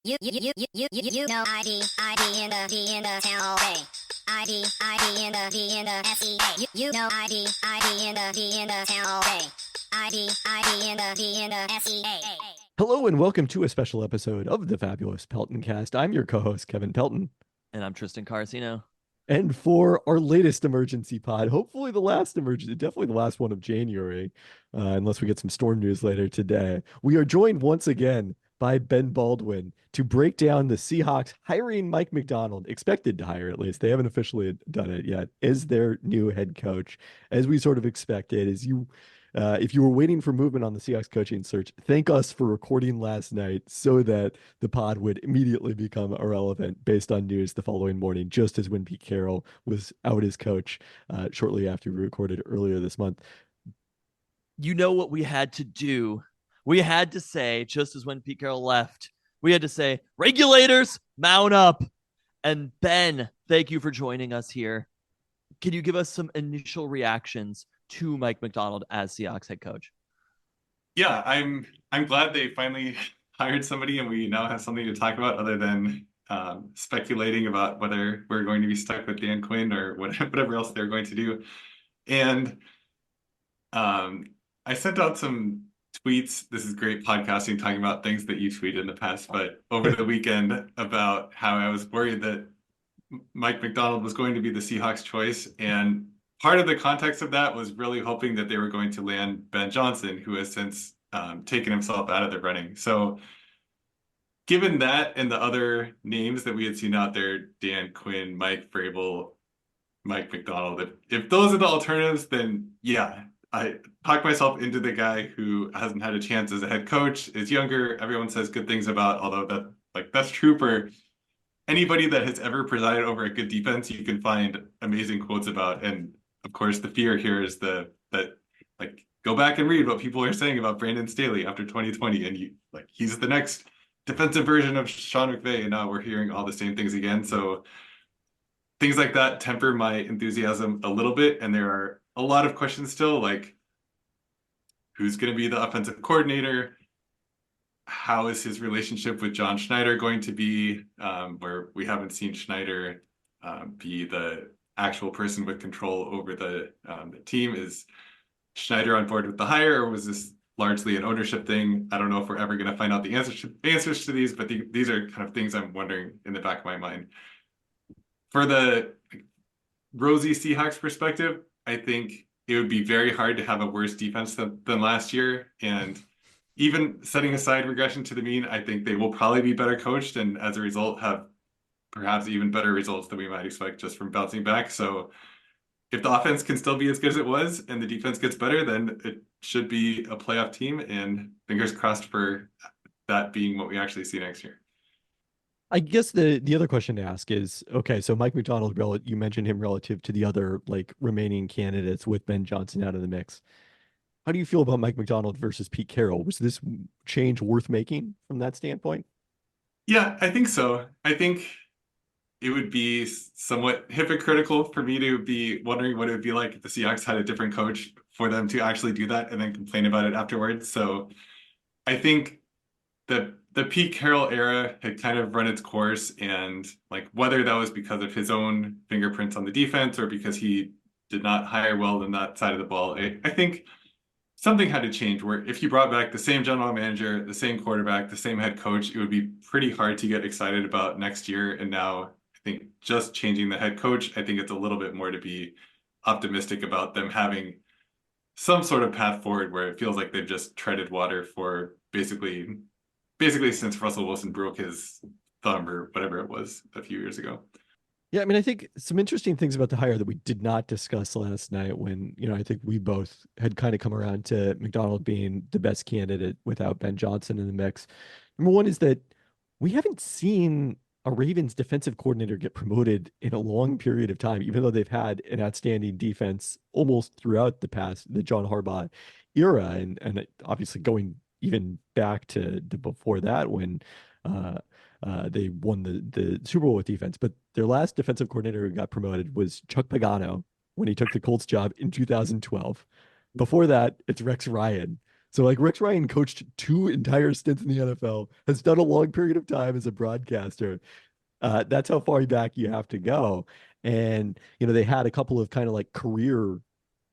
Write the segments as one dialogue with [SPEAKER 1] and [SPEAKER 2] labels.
[SPEAKER 1] You know ID in the town all day. ID in the SEA. You know ID in the town all day. ID in the SEA.
[SPEAKER 2] Hello and welcome to a special episode of the Fabulous Pelton Cast. I'm your co-host, Kevin Pelton.
[SPEAKER 3] And I'm Tristan Carcino.
[SPEAKER 2] And for our latest emergency pod, hopefully the last emergency, definitely the last one of January, unless we get some storm news later today, we are joined once again by Ben Baldwin to break down the Seahawks hiring Mike Macdonald, expected to hire at least. They haven't officially done it yet, as their new head coach, as we sort of expected. If you were waiting for movement on the Seahawks coaching search, thank us for recording last night so that the pod would immediately become irrelevant based on news the following morning, just as when Pete Carroll was out as coach shortly after we recorded earlier this month.
[SPEAKER 3] You know what we had to do? We had to say, just as when Pete Carroll left, we had to say, regulators, mount up. And Ben, thank you for joining us here. Can you give us some initial reactions to Mike Macdonald as Seahawks head coach?
[SPEAKER 4] Yeah, I'm glad they finally hired somebody and we now have something to talk about other than speculating about whether we're going to be stuck with Dan Quinn or whatever else they're going to do. And I sent out some tweets. This is great podcasting, talking about things that you tweeted in the past, but over the weekend about how I was worried that Mike Macdonald was going to be the Seahawks choice. And part of the context of that was really hoping that they were going to land Ben Johnson, who has since taken himself out of the running. So given that and the other names that we had seen out there, Dan Quinn, Mike Vrabel, Mike Macdonald, if those are the alternatives, then yeah, I talked myself into the guy who hasn't had a chance as a head coach, is younger. Everyone says good things about, although that's true for anybody that has ever presided over a good defense. You can find amazing quotes about. And of course, the fear here is that go back and read what people are saying about Brandon Staley after 2020, and he's the next defensive version of Sean McVay, and now we're hearing all the same things again. So things like that temper my enthusiasm a little bit, and there are a lot of questions still, like who's going to be the offensive coordinator? How is his relationship with John Schneider going to be, where we haven't seen Schneider be the actual person with control over the team? Is Schneider on board with the hire, or was this largely an ownership thing? I don't know if we're ever going to find out the answers to these, but these are kind of things I'm wondering in the back of my mind. For the rosy Seahawks perspective, I think it would be very hard to have a worse defense than last year. And even setting aside regression to the mean, I think they will probably be better coached, and as a result have perhaps even better results than we might expect just from bouncing back. So if the offense can still be as good as it was and the defense gets better, then it should be a playoff team, and fingers crossed for that being what we actually see next year.
[SPEAKER 2] I guess the other question to ask is, okay, so Mike Macdonald, you mentioned him relative to the other remaining candidates with Ben Johnson out of the mix. How do you feel about Mike Macdonald versus Pete Carroll? Was this change worth making from that standpoint?
[SPEAKER 4] Yeah, I think so. I think it would be somewhat hypocritical for me to be wondering what it would be like if the Seahawks had a different coach, for them to actually do that and then complain about it afterwards. So I think that the Pete Carroll era had kind of run its course, and whether that was because of his own fingerprints on the defense or because he did not hire well in that side of the ball, I think something had to change, where if you brought back the same general manager, the same quarterback, the same head coach, it would be pretty hard to get excited about next year. And now I think just changing the head coach, I think it's a little bit more to be optimistic about them having some sort of path forward, where it feels like they've just treaded water for basically since Russell Wilson broke his thumb or whatever it was a few years ago.
[SPEAKER 2] Yeah, I mean, I think some interesting things about the hire that we did not discuss last night, when, I think we both had kind of come around to Macdonald being the best candidate without Ben Johnson in the mix. Number one is that we haven't seen a Ravens defensive coordinator get promoted in a long period of time, even though they've had an outstanding defense almost throughout the John Harbaugh era. And obviously going even back to before that, when they won the Super Bowl with defense. But their last defensive coordinator who got promoted was Chuck Pagano when he took the Colts job in 2012. Before that, it's Rex Ryan, So like Rex Ryan coached 2 entire stints in the NFL, has done a long period of time as a broadcaster. That's how far back you have to go. And they had a couple of kind of like career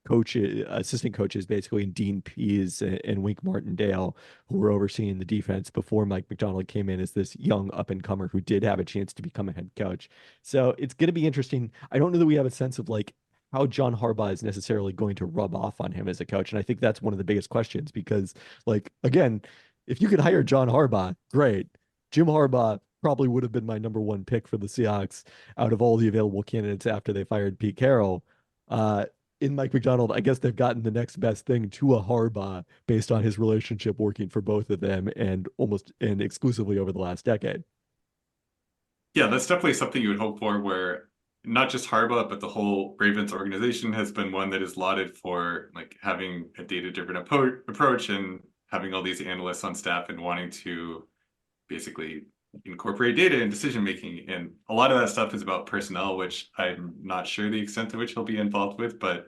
[SPEAKER 2] coaches, assistant coaches, basically, and Dean Pease and Wink Martindale, who were overseeing the defense before Mike Macdonald came in as this young up and comer who did have a chance to become a head coach. So it's going to be interesting. I don't know that we have a sense of like how John Harbaugh is necessarily going to rub off on him as a coach. And I think that's one of the biggest questions because, like, again, if you could hire John Harbaugh, great. Jim Harbaugh probably would have been my number one pick for the Seahawks out of all the available candidates after they fired Pete Carroll. In Mike Macdonald, I guess they've gotten the next best thing to a Harbaugh based on his relationship working for both of them and almost and exclusively over the last decade.
[SPEAKER 4] Yeah, that's definitely something you would hope for, where not just Harbaugh, but the whole Ravens organization has been one that is lauded for like having a data-driven approach and having all these analysts on staff and wanting to basically incorporate data in decision making. And a lot of that stuff is about personnel, which I'm not sure the extent to which he'll be involved with, but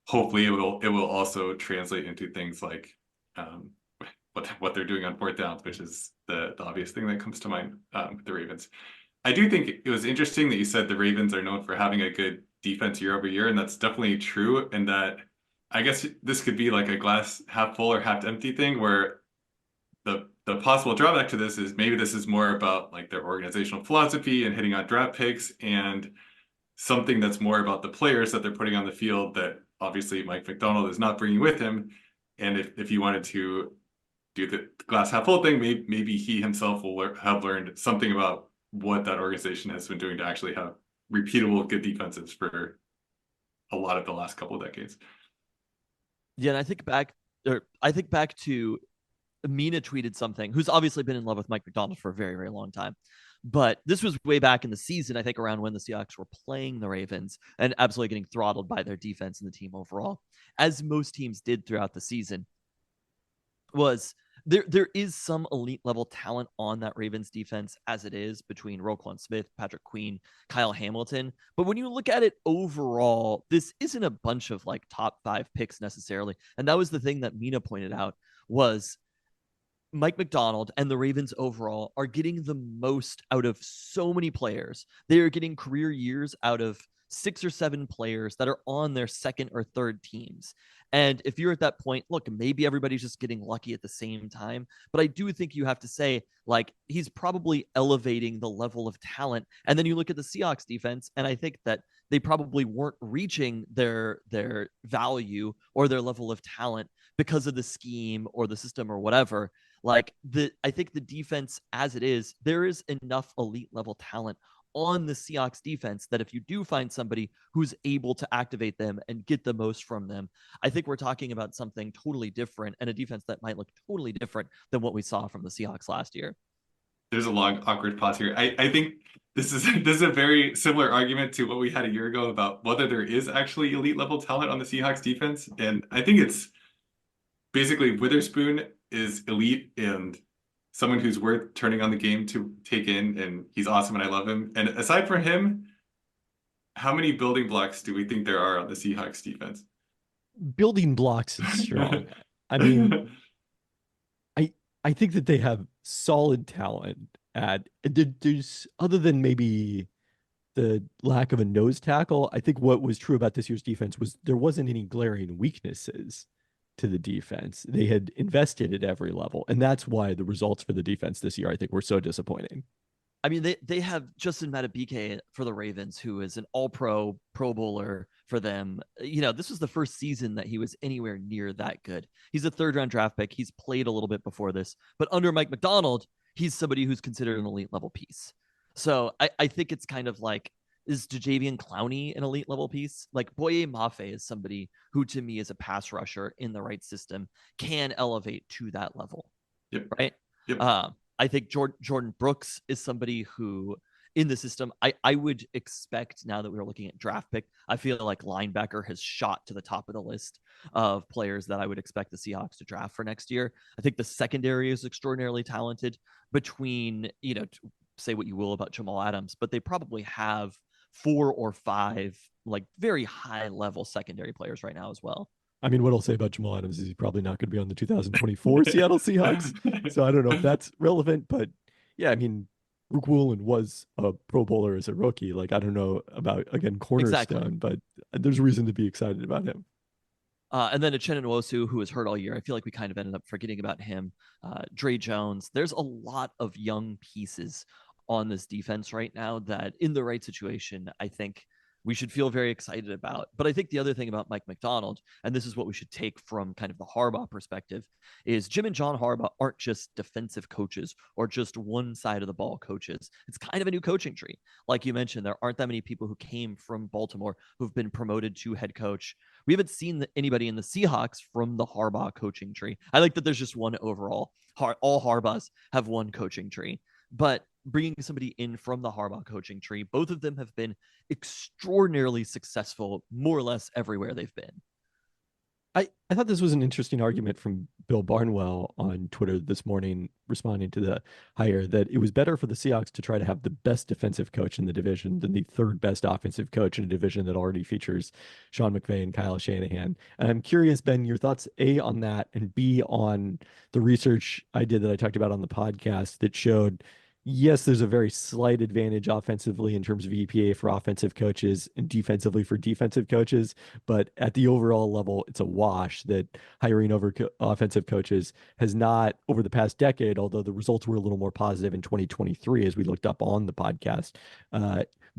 [SPEAKER 4] hopefully it will also translate into things like what they're doing on fourth downs, which is the obvious thing that comes to mind with the Ravens. I do think it was interesting that you said the Ravens are known for having a good defense year over year, and that's definitely true. And that I guess this could be like a glass half full or half empty thing, where the possible drawback to this is maybe this is more about like their organizational philosophy and hitting on draft picks and something that's more about the players that they're putting on the field that obviously Mike Macdonald is not bringing with him. And if you wanted to do the glass half full thing, maybe he himself will have learned something about what that organization has been doing to actually have repeatable good defenses for a lot of the last couple of decades.
[SPEAKER 3] Yeah, and I think back to Mina tweeted something, who's obviously been in love with Mike Macdonald for a very, very long time. But this was way back in the season, I think around when the Seahawks were playing the Ravens and absolutely getting throttled by their defense and the team overall, as most teams did throughout the season. Was there is some elite level talent on that Ravens defense as it is between Roquan Smith, Patrick Queen, Kyle Hamilton. But when you look at it overall, this isn't a bunch of like top 5 picks necessarily. And that was the thing that Mina pointed out was Mike Macdonald and the Ravens overall are getting the most out of so many players. They are getting career years out of 6 or 7 players that are on their second or third teams. And if you're at that point, look, maybe everybody's just getting lucky at the same time. But I do think you have to say, like, he's probably elevating the level of talent. And then you look at the Seahawks defense, and I think that they probably weren't reaching their value or their level of talent because of the scheme or the system or whatever. Like I think the defense as it is, there is enough elite level talent on the Seahawks defense that if you do find somebody who's able to activate them and get the most from them, I think we're talking about something totally different and a defense that might look totally different than what we saw from the Seahawks last year.
[SPEAKER 4] There's a long awkward pause here. I think this is a very similar argument to what we had a year ago about whether there is actually elite level talent on the Seahawks defense. And I think it's basically Witherspoon is elite and someone who's worth turning on the game to take in, and he's awesome and I love him. And aside from him, how many building blocks do we think there are on the Seahawks defense?
[SPEAKER 2] Building blocks is strong. I mean, I think that they have solid talent at there's other than maybe the lack of a nose tackle. I think what was true about this year's defense was there wasn't any glaring weaknesses to the defense. They had invested at every level, and that's why the results for the defense this year, I think, were so disappointing.
[SPEAKER 3] I mean, they have Justin Madubuike for the Ravens, who is an all-pro Pro Bowler for them. You know, this was the first season that he was anywhere near that good. He's a third-round draft pick. He's played a little bit before this, but under Mike Macdonald, he's somebody who's considered an elite level piece. So I think it's kind of like, is Jadeveon Clowney an elite level piece? Like Boye Mafe is somebody who to me is a pass rusher in the right system, can elevate to that level.
[SPEAKER 4] Yep.
[SPEAKER 3] Right.
[SPEAKER 4] Yep.
[SPEAKER 3] I think Jordan Brooks is somebody who in the system, I would expect now that we're looking at draft pick, I feel like linebacker has shot to the top of the list of players that I would expect the Seahawks to draft for next year. I think the secondary is extraordinarily talented between, you know, say what you will about Jamal Adams, but they probably have 4 or 5 like very high level secondary players right now as well.
[SPEAKER 2] I mean, what I'll say about Jamal Adams is he's probably not going to be on the 2024 Seattle Seahawks. So I don't know if that's relevant, but yeah, I mean, Rook Woolen was a Pro Bowler as a rookie. Like, I don't know about, again,
[SPEAKER 3] Exactly.
[SPEAKER 2] cornerstone, but there's reason to be excited about him.
[SPEAKER 3] And then Uchenna Nwosu, who was hurt all year. I feel like we kind of ended up forgetting about him. Dre Jones. There's a lot of young pieces on this defense right now that, in the right situation, I think we should feel very excited about. But I think the other thing about Mike Macdonald, and this is what we should take from kind of the Harbaugh perspective, is Jim and John Harbaugh aren't just defensive coaches or just one side of the ball coaches. It's kind of a new coaching tree. Like you mentioned, there aren't that many people who came from Baltimore who've been promoted to head coach. We haven't seen anybody in the Seahawks from the Harbaugh coaching tree. I like that there's just one overall. All Harbaughs have one coaching tree. But bringing somebody in from the Harbaugh coaching tree, both of them have been extraordinarily successful more or less everywhere they've been.
[SPEAKER 2] I thought this was an interesting argument from Bill Barnwell on Twitter this morning, responding to the hire, that it was better for the Seahawks to try to have the best defensive coach in the division than the third best offensive coach in a division that already features Sean McVay and Kyle Shanahan. And I'm curious, Ben, your thoughts, A, on that, and B, on the research I did that I talked about on the podcast that showed, yes, there's a very slight advantage offensively in terms of EPA for offensive coaches and defensively for defensive coaches. But at the overall level, it's a wash that hiring over offensive coaches has not, over the past decade, although the results were a little more positive in 2023, as we looked up on the podcast,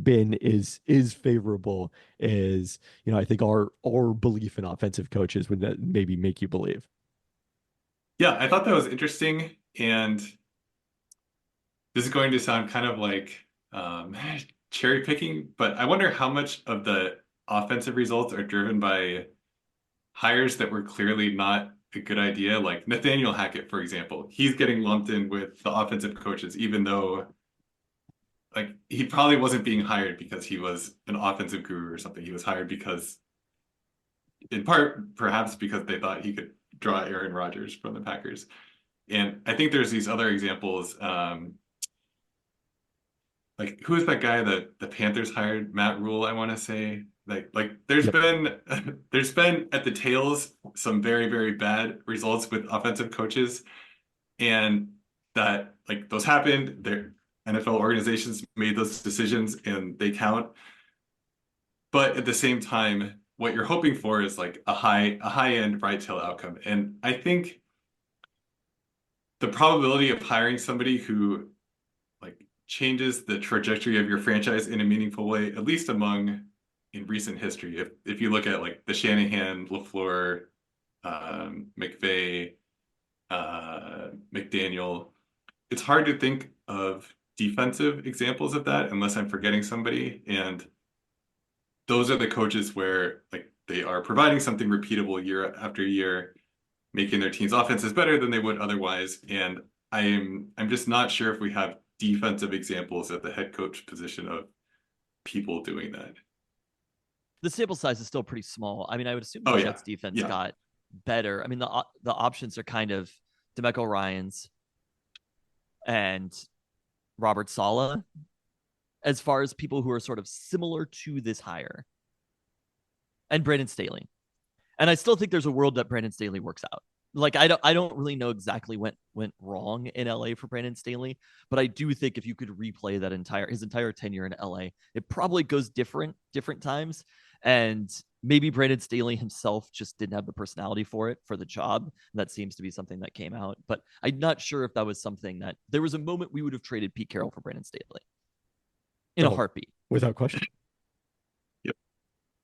[SPEAKER 2] been is favorable. Is, you know, I think our belief in offensive coaches would maybe make you believe.
[SPEAKER 4] Yeah, I thought that was interesting. And this is going to sound kind of like cherry picking, but I wonder how much of the offensive results are driven by hires that were clearly not a good idea. Like Nathaniel Hackett, for example, he's getting lumped in with the offensive coaches, even though like he probably wasn't being hired because he was an offensive guru or something. He was hired because, in part, perhaps because they thought he could draw Aaron Rodgers from the Packers. And I think there's these other examples. Like who is that guy that the Panthers hired? Matt Rule, I want to say. Like there's
[SPEAKER 2] Yep.
[SPEAKER 4] been at the tails some very, very bad results with offensive coaches, and that like those happened. Their NFL organizations made those decisions and they count. But at the same time, what you're hoping for is like a high end right tail outcome. And I think the probability of hiring somebody who like changes the trajectory of your franchise in a meaningful way, at least in recent history. If you look at like the Shanahan, LaFleur, McVay, McDaniel, it's hard to think of defensive examples of that unless I'm forgetting somebody. And those are the coaches where like they are providing something repeatable year after year, making their team's offenses better than they would otherwise. And I'm just not sure if we have defensive examples at the head coach position of people doing that.
[SPEAKER 3] The sample size is still pretty small. I mean, I would assume
[SPEAKER 4] Oh,
[SPEAKER 3] the
[SPEAKER 4] yeah.
[SPEAKER 3] Jets defense
[SPEAKER 4] Yeah.
[SPEAKER 3] got better. I mean, the options are kind of DeMeco Ryans and Robert Saleh as far as people who are sort of similar to this hire, and Brandon Staley. And I still think there's a world that Brandon Staley works out. Like I don't really know exactly what went wrong in LA for Brandon Staley, but I do think if you could replay his entire tenure in LA, it probably goes different times. And maybe Brandon Staley himself just didn't have the personality for the job. And that seems to be something that came out. But I'm not sure if that was something that there was a moment we would have traded Pete Carroll for Brandon Staley in a heartbeat.
[SPEAKER 2] Without question.
[SPEAKER 4] Yep.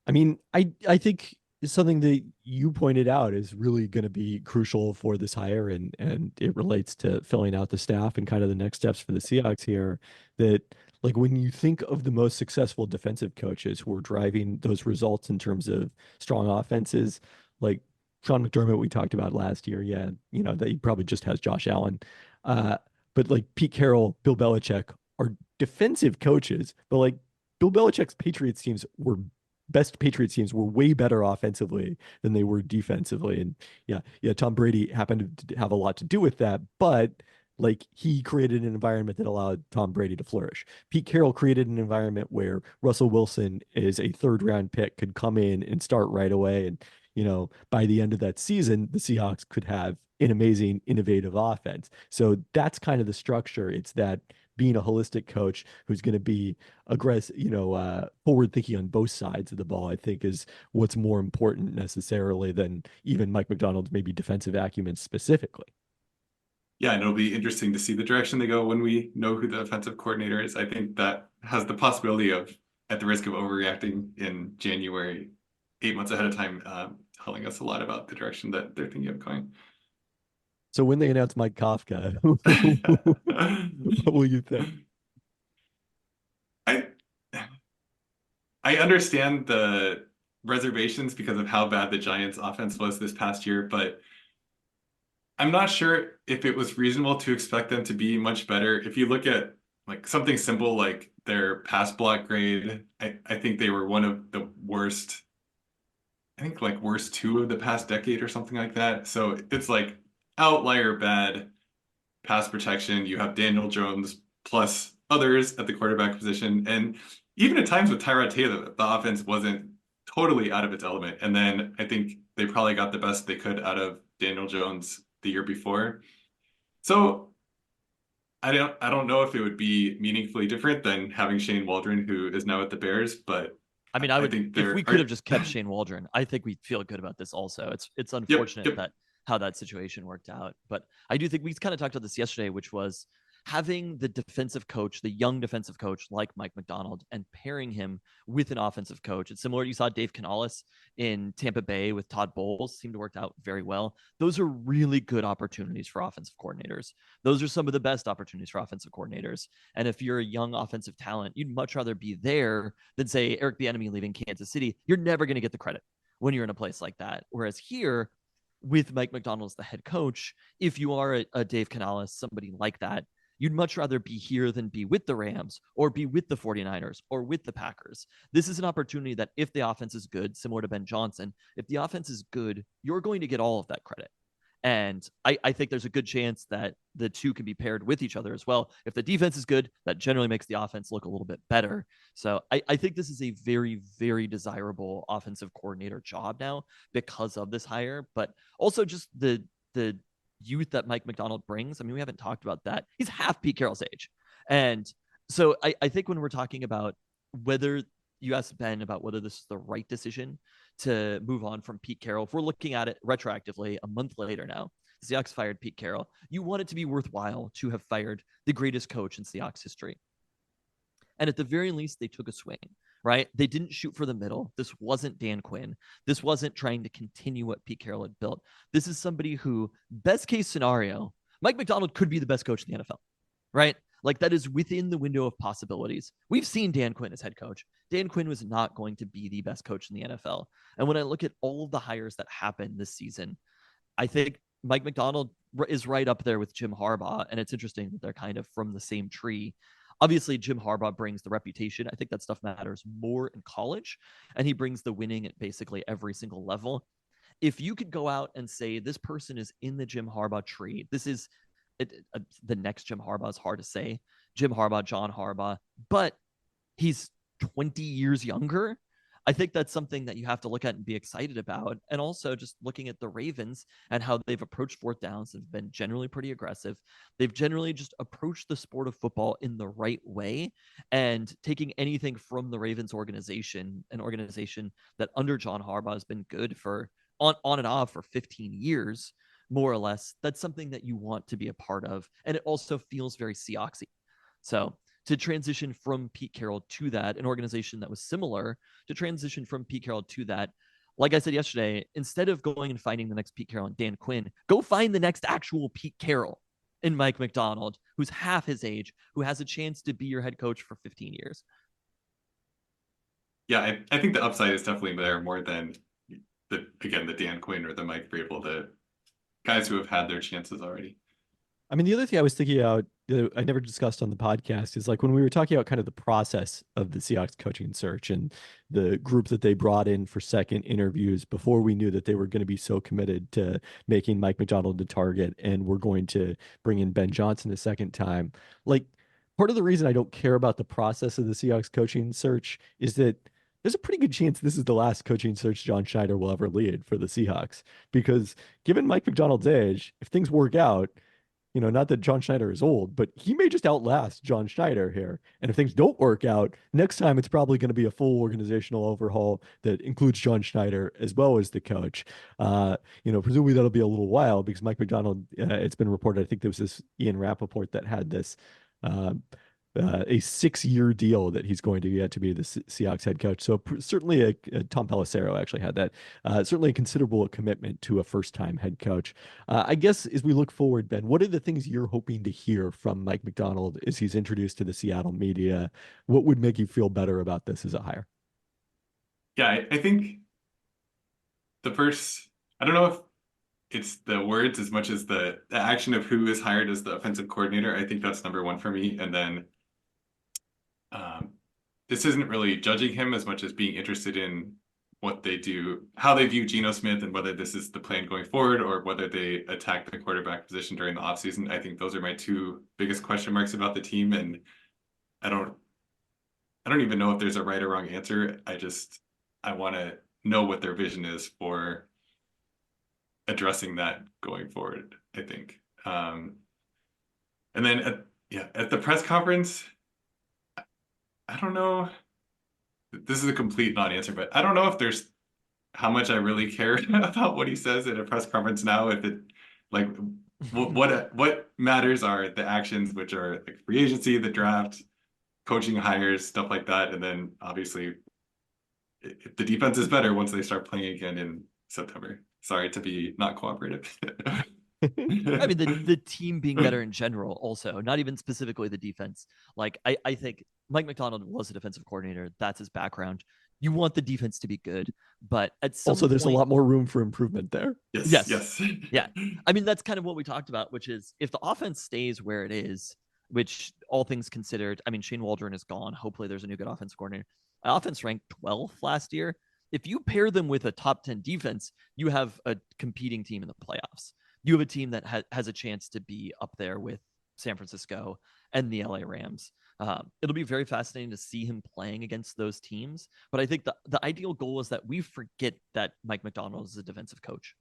[SPEAKER 2] I mean, I think something that you pointed out is really going to be crucial for this hire, and it relates to filling out the staff and kind of the next steps for the Seahawks here. That like when you think of the most successful defensive coaches who are driving those results in terms of strong offenses, like Sean McDermott, we talked about last year. Yeah, you know, that he probably just has Josh Allen. But like Pete Carroll, Bill Belichick are defensive coaches, but like Bill Belichick's Patriots teams were way better offensively than they were defensively. And yeah, Tom Brady happened to have a lot to do with that, but like he created an environment that allowed Tom Brady to flourish. Pete Carroll created an environment where Russell Wilson is a third round pick, could come in and start right away. And by the end of that season, the Seahawks could have an amazing, innovative offense. So that's kind of the structure. It's that being a holistic coach who's going to be aggressive, forward thinking on both sides of the ball, I think is what's more important necessarily than even Mike Macdonald's maybe defensive acumen specifically.
[SPEAKER 4] Yeah, and it'll be interesting to see the direction they go when we know who the offensive coordinator is. I think that has the possibility of, at the risk of overreacting in January, 8 months ahead of time, telling us a lot about the direction that they're thinking of going.
[SPEAKER 2] So when they announce Mike Kafka, what will you think?
[SPEAKER 4] I I understand the reservations because of how bad the Giants' offense was this past year, but I'm not sure if it was reasonable to expect them to be much better. If you look at like something simple like their pass block grade, I think they were one of the worst, I think like worst two of the past decade or something like that. So it's like outlier bad pass protection. You have Daniel Jones plus others at the quarterback position. And even at times with Tyrod Taylor, the offense wasn't totally out of its element. And then I think they probably got the best they could out of Daniel Jones the year before. So I don't know if it would be meaningfully different than having Shane Waldron, who is now at the Bears, but
[SPEAKER 3] I mean,
[SPEAKER 4] I think
[SPEAKER 3] if we could have just kept Shane Waldron, I think we'd feel good about this also. It's unfortunate
[SPEAKER 4] Yep.
[SPEAKER 3] that how that situation worked out. But I do think we kind of talked about this yesterday, which was having the defensive coach, the young defensive coach like Mike Macdonald, and pairing him with an offensive coach. It's similar. You saw Dave Canales in Tampa Bay with Todd Bowles, seemed to work out very well. Those are really good opportunities for offensive coordinators. Those are some of the best opportunities for offensive coordinators. And if you're a young offensive talent, you'd much rather be there than say Eric Bieniemy leaving Kansas City. You're never going to get the credit when you're in a place like that. Whereas here, with Mike Macdonald as the head coach, if you are a Dave Canales, somebody like that, you'd much rather be here than be with the Rams or be with the 49ers or with the Packers. This is an opportunity that if the offense is good, similar to Ben Johnson, if the offense is good, you're going to get all of that credit. And I think there's a good chance that the two can be paired with each other as well. If the defense is good, that generally makes the offense look a little bit better. So I think this is a very, very desirable offensive coordinator job now because of this hire, but also just the youth that Mike Macdonald brings. I mean, we haven't talked about that. He's half Pete Carroll's age. And so I think when we're talking about whether you asked Ben about whether this is the right decision to move on from Pete Carroll, if we're looking at it retroactively a month later now, the Seahawks fired Pete Carroll. You want it to be worthwhile to have fired the greatest coach in Seahawks history. And at the very least, they took a swing, right? They didn't shoot for the middle. This wasn't Dan Quinn. This wasn't trying to continue what Pete Carroll had built. This is somebody who, best case scenario, Mike Macdonald could be the best coach in the NFL, right? Like that is within the window of possibilities. We've seen Dan Quinn as head coach. Dan Quinn was not going to be the best coach in the NFL. And when I look at all of the hires that happened this season, I think Mike Macdonald is right up there with Jim Harbaugh. And it's interesting that they're kind of from the same tree. Obviously, Jim Harbaugh brings the reputation. I think that stuff matters more in college, and he brings the winning at basically every single level. If you could go out and say this person is in the Jim Harbaugh tree, this is the next Jim Harbaugh is hard to say. Jim Harbaugh, John Harbaugh, but he's 20 years younger. I think that's something that you have to look at and be excited about. And also just looking at the Ravens and how they've approached fourth downs have been generally pretty aggressive. They've generally just approached the sport of football in the right way, and taking anything from the Ravens organization, an organization that under John Harbaugh has been good for on and off for 15 years, more or less. That's something that you want to be a part of. And it also feels very Seahawksy. So to transition from Pete Carroll to that, an organization that was similar, to transition from Pete Carroll to that, like I said yesterday, instead of going and finding the next Pete Carroll and Dan Quinn, go find the next actual Pete Carroll in Mike Macdonald, who's half his age, who has a chance to be your head coach for 15 years.
[SPEAKER 4] Yeah, I think the upside is definitely there more than the Dan Quinn or the Mike Vrabel, the guys who have had their chances already.
[SPEAKER 2] I mean, the other thing I was thinking about, I never discussed on the podcast, is like when we were talking about kind of the process of the Seahawks coaching search and the group that they brought in for second interviews before we knew that they were going to be so committed to making Mike Macdonald the target and we're going to bring in Ben Johnson a second time. Like, part of the reason I don't care about the process of the Seahawks coaching search is that there's a pretty good chance this is the last coaching search John Schneider will ever lead for the Seahawks. Because given Mike Macdonald's age, if things work out, not that John Schneider is old, but he may just outlast John Schneider here. And if things don't work out, next time it's probably going to be a full organizational overhaul that includes John Schneider as well as the coach. Presumably that'll be a little while because Mike Macdonald, it's been reported, I think there was this Ian Rappaport that had this uh, a 6-year deal that he's going to get to be the Seahawks head coach. So certainly Tom Pelissero actually had that. Certainly a considerable commitment to a first-time head coach. I guess as we look forward, Ben, what are the things you're hoping to hear from Mike Macdonald as he's introduced to the Seattle media? What would make you feel better about this as a hire?
[SPEAKER 4] Yeah, I think the first, I don't know if it's the words as much as the action of who is hired as the offensive coordinator. I think that's number one for me. And then this isn't really judging him as much as being interested in what they do, how they view Geno Smith, and whether this is the plan going forward or whether they attack the quarterback position during the offseason. I think those are my two biggest question marks about the team. And I don't even know if there's a right or wrong answer. I want to know what their vision is for addressing that going forward, I think. And then at the press conference, I don't know. This is a complete non-answer, but I don't know if there's how much I really care about what he says at a press conference now. If it like what matters are the actions, which are like free agency, the draft, coaching hires, stuff like that. And then obviously if the defense is better once they start playing again in September. Sorry to be not cooperative.
[SPEAKER 3] I mean, the team being better in general also, not even specifically the defense. Like, I think Mike Macdonald was a defensive coordinator. That's his background. You want the defense to be good, but at some
[SPEAKER 2] Also, there's a
[SPEAKER 3] point,
[SPEAKER 2] lot more room for improvement there.
[SPEAKER 4] Yes.
[SPEAKER 3] Yeah. I mean, that's kind of what we talked about, which is if the offense stays where it is, which all things considered, I mean, Shane Waldron is gone. Hopefully there's a new good offensive coordinator. Offense ranked 12th last year. If you pair them with a top 10 defense, you have a competing team in the playoffs. You have a team that has a chance to be up there with San Francisco and the LA Rams. It'll be very fascinating to see him playing against those teams. But I think the ideal goal is that we forget that Mike Macdonald is a defensive coach.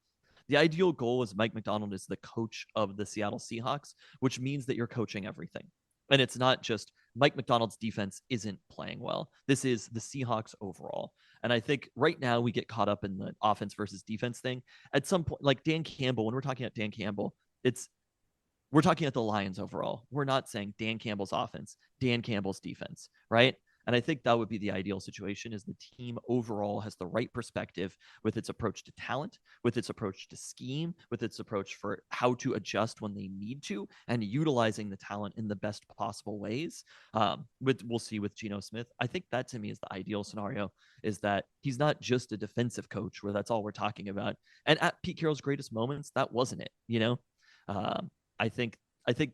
[SPEAKER 3] The ideal goal is Mike Macdonald is the coach of the Seattle Seahawks, which means that you're coaching everything. And it's not just Mike Macdonald's defense isn't playing well. This is the Seahawks overall. And I think right now we get caught up in the offense versus defense thing. At some point, like Dan Campbell, when we're talking about Dan Campbell, we're talking about the Lions overall. We're not saying Dan Campbell's offense, Dan Campbell's defense, right? And I think that would be the ideal situation is the team overall has the right perspective with its approach to talent, with its approach to scheme, with its approach for how to adjust when they need to, and utilizing the talent in the best possible ways. We'll see with Geno Smith. I think that to me is the ideal scenario is that he's not just a defensive coach where that's all we're talking about. And at Pete Carroll's greatest moments, that wasn't it, I think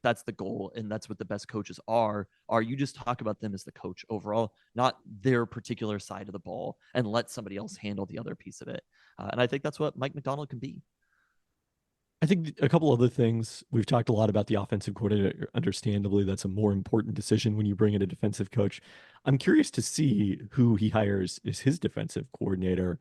[SPEAKER 3] that's the goal, and that's what the best coaches are you just talk about them as the coach overall, not their particular side of the ball, and let somebody else handle the other piece of it. And I think that's what Mike Macdonald can be.
[SPEAKER 2] I think a couple other things. We've talked a lot about the offensive coordinator. Understandably, that's a more important decision when you bring in a defensive coach. I'm curious to see who he hires as his defensive coordinator.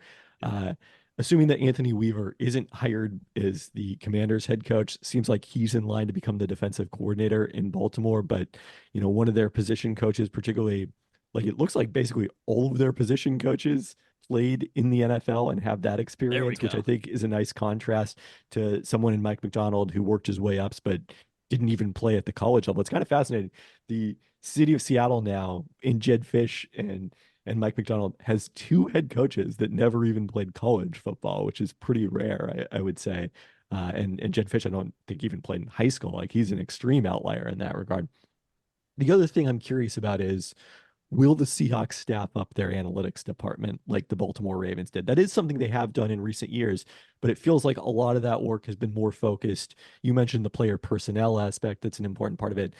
[SPEAKER 2] Assuming that Anthony Weaver isn't hired as the Commanders head coach, seems like he's in line to become the defensive coordinator in Baltimore. But, one of their position coaches, particularly, like it looks like basically all of their position coaches played in the NFL and have that experience, which I think is a nice contrast to someone in Mike Macdonald who worked his way up, but didn't even play at the college level. It's kind of fascinating. The city of Seattle now in Jed Fish and Mike Macdonald has 2 head coaches that never even played college football, which is pretty rare, I would say. And Jed Fish, I don't think even played in high school. Like he's an extreme outlier in that regard. The other thing I'm curious about is, will the Seahawks staff up their analytics department like the Baltimore Ravens did? That is something they have done in recent years, but it feels like a lot of that work has been more focused. You mentioned the player personnel aspect. That's an important part of it.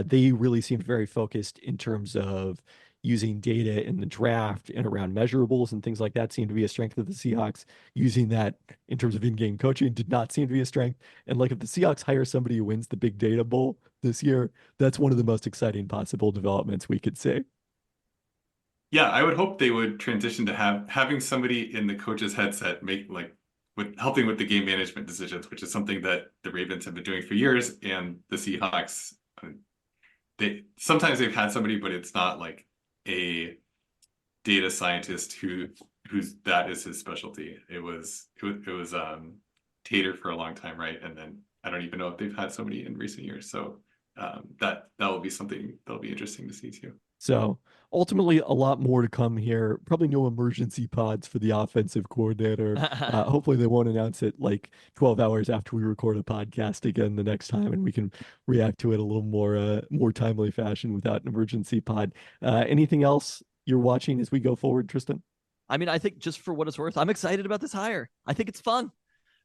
[SPEAKER 2] They really seemed very focused in terms of using data in the draft and around measurables and things like that seemed to be a strength of the Seahawks. Using that in terms of in-game coaching did not seem to be a strength. And like if the Seahawks hire somebody who wins the Big Data Bowl this year, that's one of the most exciting possible developments we could see.
[SPEAKER 4] Yeah, I would hope they would transition to having somebody in the coach's headset make like with helping with the game management decisions, which is something that the Ravens have been doing for years, and the Seahawks, they sometimes they've had somebody, but it's not like a data scientist who's that is his specialty. It was Tater for a long time, right? And then I don't even know if they've had somebody in recent years. So that will be something that'll be interesting to see too.
[SPEAKER 2] So ultimately, a lot more to come here. Probably no emergency pods for the offensive coordinator. Hopefully, they won't announce it like 12 hours after we record a podcast again the next time, and we can react to it a little more timely fashion without an emergency pod. Anything else you're watching as we go forward, Tristan?
[SPEAKER 3] I mean, I think just for what it's worth, I'm excited about this hire. I think it's fun,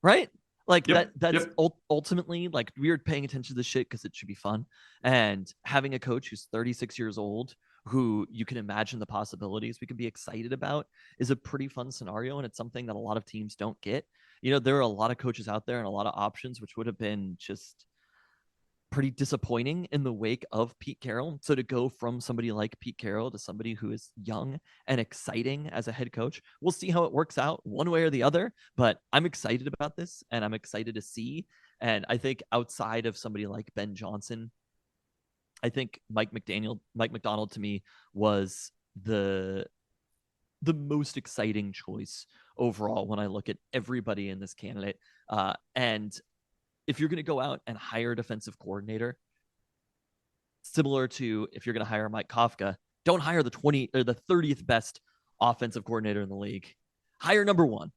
[SPEAKER 3] right? Like
[SPEAKER 4] Yep,
[SPEAKER 3] that's
[SPEAKER 4] yep.
[SPEAKER 3] ultimately like we're paying attention to this shit because it should be fun. And having a coach who's 36 years old, who you can imagine the possibilities we can be excited about, is a pretty fun scenario. And it's something that a lot of teams don't get. You know, there are a lot of coaches out there and a lot of options, which would have been just pretty disappointing in the wake of Pete Carroll. So to go from somebody like Pete Carroll to somebody who is young and exciting as a head coach, we'll see how it works out one way or the other. But I'm excited about this and I'm excited to see. And I think outside of somebody like Ben Johnson, I think Mike Macdonald to me was the most exciting choice overall when I look at everybody in this candidate. And if you're going to go out and hire a defensive coordinator, similar to if you're going to hire Mike Kafka, don't hire the 20 or the 30th best offensive coordinator in the league. Hire number one.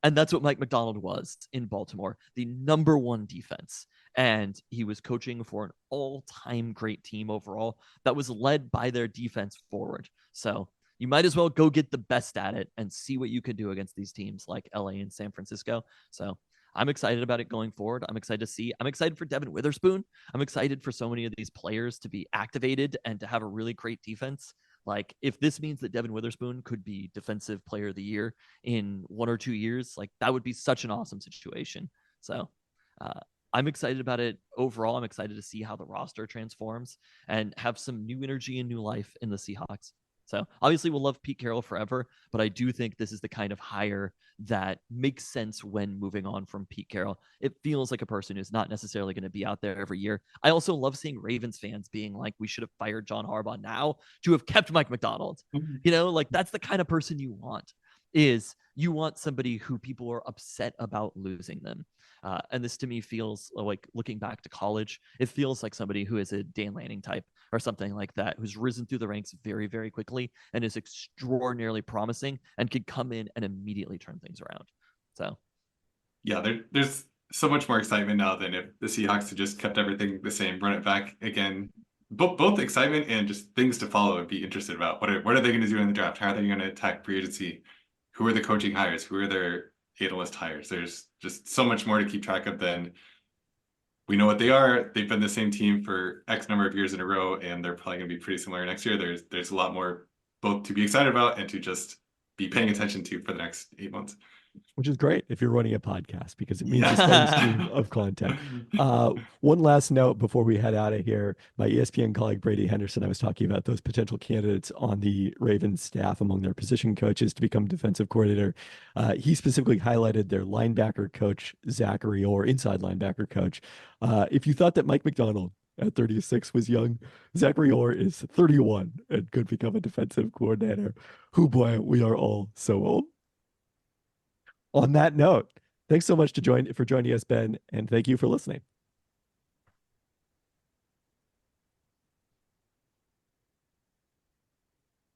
[SPEAKER 3] And that's what Mike Macdonald was in Baltimore, the number one defense. And he was coaching for an all-time great team overall that was led by their defense forward. So you might as well go get the best at it and see what you could do against these teams like LA and San Francisco. So I'm excited about it going forward. I'm excited to see. I'm excited for Devin Witherspoon. I'm excited for so many of these players to be activated and to have a really great defense. Like, if this means that Devin Witherspoon could be Defensive Player of the Year in 1 or 2 years, like that would be such an awesome situation. So I'm excited about it overall. I'm excited to see how the roster transforms and have some new energy and new life in the Seahawks. So obviously we'll love Pete Carroll forever, but I do think this is the kind of hire that makes sense when moving on from Pete Carroll. It feels like a person who's not necessarily going to be out there every year. I also love seeing Ravens fans being like, we should have fired John Harbaugh now to have kept Mike Macdonald. You know, like that's the kind of person you want, is you want somebody who people are upset about losing them. And this to me feels like, looking back to college, it feels like somebody who is a Dan Lanning type or something like that, who's risen through the ranks very, very quickly and is extraordinarily promising and could come in and immediately turn things around. So,
[SPEAKER 4] yeah, there's so much more excitement now than if the Seahawks had just kept everything the same, run it back again. Both excitement and just things to follow and be interested about. What are they going to do in the draft? How are they going to attack free agency? Who are the coaching hires? Who are their analyst hires? There's just so much more to keep track of than we know what they are. They've been the same team for X number of years in a row, and they're probably going to be pretty similar next year. There's a lot more both to be excited about and to just be paying attention to for the next 8 months.
[SPEAKER 2] Which is great if you're running a podcast, because it means a steady stream of content. One last note before we head out of here. My ESPN colleague Brady Henderson, I was talking about those potential candidates on the Ravens staff among their position coaches to become defensive coordinator. He specifically highlighted their linebacker coach, Zachary Orr, inside linebacker coach. If you thought that Mike Macdonald at 36 was young, Zachary Orr is 31 and could become a defensive coordinator. Who boy, we are all so old. On that note, thanks so much for joining us, Ben, and thank you for listening.